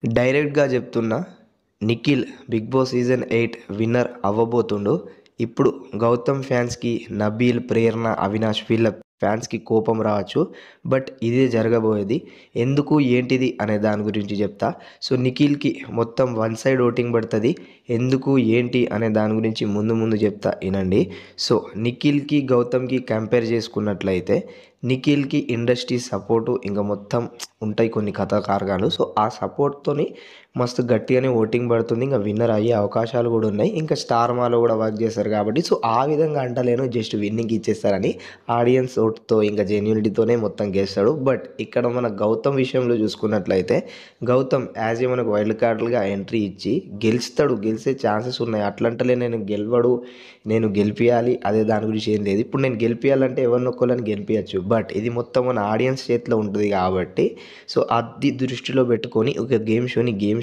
డైరెక్ట్‌గా చెప్తున్నా. Nikhil 'Big Boss' season 8 winner అవ్వబోతుండు. ఇప్పుడు గౌతమ్ ఫ్యాన్స్‌కి, నబీల్, ప్రేరణ, అవినాష్ వీళ్ళ ఫ్యాన్స్‌కి కోపం రావచ్చు. బట్ ఇదే జరగబోయేది. ఎందుకు, ఏంటిది అనే దాని గురించి చెప్తా. సో, నిఖిల్‌కి మొత్తం వన్ సైడ్ ఓటింగ్ పడతది. ఎందుకు, ఏంటి అనే దాని గురించి ముందు ముందు చెప్తా ఇనండి. సో, నిఖిల్‌కి, గౌతమ్‌కి కంపేర్ చేసుకున్నట్లయితే నిఖిల్‌కి ఇండస్ట్రీ సపోర్టు ఇంక మొత్తం ఉంటాయి కొన్ని కథా కారకాలు. సో, ఆ సపోర్ట్‌తోని మస్తు గట్టిగానే ఓటింగ్ పడుతుంది. ఇంక విన్నర్ అయ్యే అవకాశాలు కూడా ఉన్నాయి. ఇంకా స్టార్ మాలో కూడా వర్క్ చేస్తారు కాబట్టి సో, ఆ విధంగా అంటలేను జస్ట్ విన్నింగ్ ఇచ్చేస్తారని. ఆడియన్స్ ఓట్‌తో ఇంకా జెన్యూనిటీతోనే మొత్తం గెలుస్తాడు. బట్ ఇక్కడ మన గౌతమ్ విషయంలో చూసుకున్నట్లయితే గౌతమ్ యాజ్ ఏ మనకు వైల్డ్ కార్డ్‌లుగా ఎంట్రీ ఇచ్చి గెలుస్తాడు. గెలిసే ఛాన్సెస్ ఉన్నాయి. అట్లంటలే నేను గెలవడు, నేను గెలిపియాలి అదే దాని గురించి ఏం లేదు. ఇప్పుడు నేను గెలిపియాలంటే ఎవరినొక్కళ్ళని గెలిపియచ్చు. బట్ ఇది మొత్తం మన ఆడియన్స్ చేతిలో ఉంటుంది కాబట్టి సో, అది దృష్టిలో పెట్టుకొని ఒక గేమ్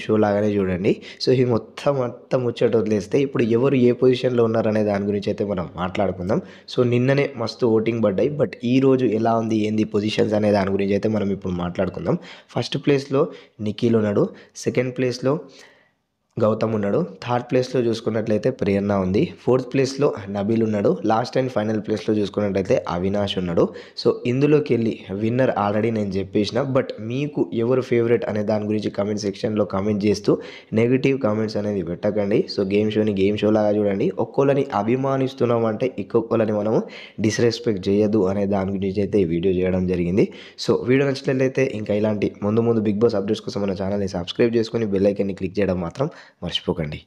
షో లాగానే చూడండి. సో, ఇది మొత్తం అంతా ముచ్చట వదిలేస్తే ఇప్పుడు ఎవరు ఏ పొజిషన్‌లో ఉన్నారనే దాని గురించి అయితే మనం మాట్లాడుకుందాం. సో, నిన్ననే మస్తు ఓటింగ్ పడ్డాయి. బట్ ఈరోజు ఎలా ఉంది, ఏంది పొజిషన్స్ అనే దాని గురించి అయితే మనం ఇప్పుడు మాట్లాడుకుందాం. ఫస్ట్ ప్లేస్‌లో నిఖిల్ ఉన్నాడు. సెకండ్ ప్లేస్‌లో గౌతమ్ ఉన్నాడు. థర్డ్ ప్లేస్‌లో చూసుకున్నట్లయితే ప్రేరణ ఉంది. ఫోర్త్ ప్లేస్‌లో నబీల్ ఉన్నాడు. లాస్ట్ అండ్ ఫైనల్ ప్లేస్‌లో చూసుకున్నట్లయితే అవినాష్ ఉన్నాడు. సో, ఇందులోకెళ్ళి విన్నర్ ఆల్రెడీ నేను చెప్పేసిన. బట్ మీకు ఎవరు ఫేవరెట్ అనే దాని గురించి కామెంట్ సెక్షన్‌లో కామెంట్ చేస్తూ నెగెటివ్ కామెంట్స్ అనేది పెట్టకండి. సో, గేమ్ షో లాగా చూడండి. ఒక్కోళ్ళని అభిమానిస్తున్నాం అంటే ఇంకొకళ్ళని మనము డిస్‌రెస్పెక్ట్ చేయొద్దు అనే దాని గురించి అయితే ఈ వీడియో చేయడం జరిగింది. సో, వీడియో నచ్చినట్లయితే ఇంకా ఇలాంటి ముందు బిగ్ బాస్ అప్డేట్స్ కోసం మన ఛానల్‌ని సబ్స్క్రైబ్ చేసుకొని బెల్ ఐకాన్‌ని క్లిక్ చేయడం మాత్రం మర్చిపోకండి.